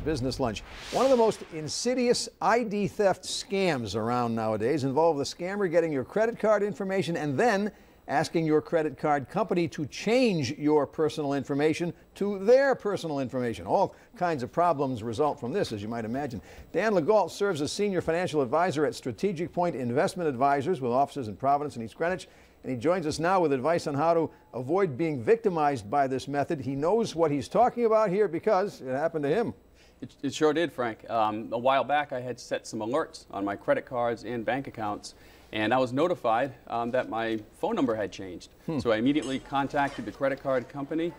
Business Lunch. One of the most insidious ID theft scams around nowadays involve the scammer getting your credit card information and then asking your credit card company to change your personal information to their personal information. All kinds of problems result from this, as you might imagine. Dan Legault serves as Senior Financial Advisor at StrategicPoint Investment Advisors with offices in Providence and East Greenwich. And he joins us now with advice on how to avoid being victimized by this method. He knows what he's talking about here because it happened to him. It sure did, Frank. A while back, I had set some alerts on my credit cards and bank accounts, and I was notified that my phone number had changed. So I immediately contacted the credit card company,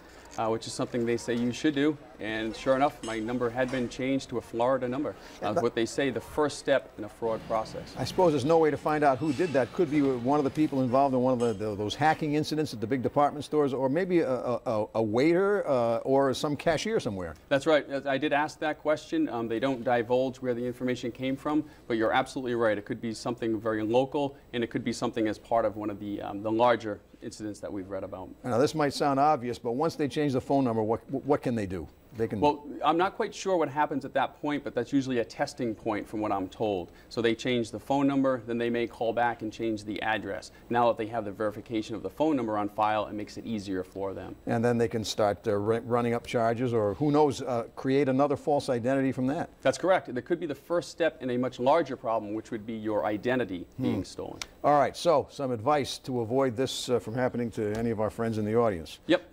which is something they say you should do. And sure enough, my number had been changed to a Florida number. What they say, the first step in a fraud process. I suppose there's no way to find out who did that. Could be one of the people involved in one of those hacking incidents at the big department stores, or maybe a waiter or some cashier somewhere. That's right. I did ask that question. They don't divulge where the information came from, but you're absolutely right. It could be something very local, and it could be something as part of one of the larger incidents that we've read about. Now, this might sound obvious, but once they change the phone number, what can they do? Well, I'm not quite sure what happens at that point, but that's usually a testing point from what I'm told. So they change the phone number, then they may call back and change the address. Now that they have the verification of the phone number on file, it makes it easier for them. And then they can start running up charges, or who knows, create another false identity from that. That's correct. That could be the first step in a much larger problem, which would be your identity being stolen. All right, so some advice to avoid this from happening to any of our friends in the audience. Yep.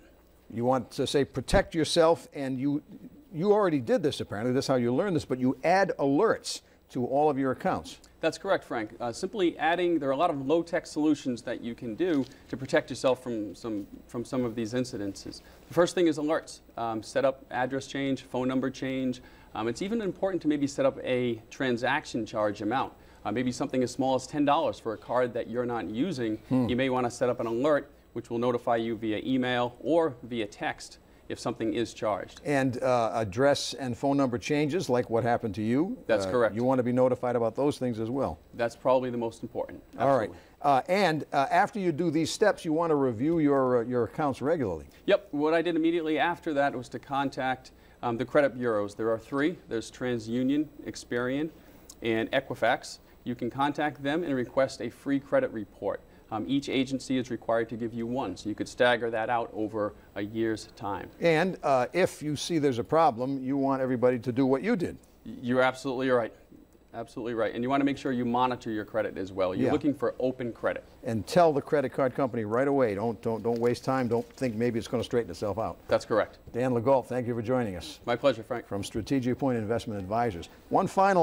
You want to say protect yourself, and you already did this apparently. That's how you learned this, but you add alerts to all of your accounts. That's correct, Frank. Simply adding, there are a lot of low-tech solutions that you can do to protect yourself from some of these incidences. The first thing is alerts. Set up address change, phone number change. It's even important to maybe set up a transaction charge amount. Maybe something as small as $10 for a card that you're not using. You may want to set up an alert which will notify you via email or via text if something is charged. And address and phone number changes, like what happened to you. That's correct. You want to be notified about those things as well. That's probably the most important. Absolutely. All right. And after you do these steps, you want to review your accounts regularly. Yep. What I did immediately after that was to contact the credit bureaus. There are three. There's TransUnion, Experian, and Equifax. You can contact them and request a free credit report. Each agency is required to give you one, so you could stagger that out over a year's time. And if you see there's a problem, you want everybody to do what you did. You're absolutely right. Absolutely right. And you want to make sure you monitor your credit as well. You're looking for open credit. And tell the credit card company right away. Don't waste time. Don't think maybe it's going to straighten itself out. That's correct. Dan Legault, thank you for joining us. My pleasure, Frank. From StrategicPoint Investment Advisors. One final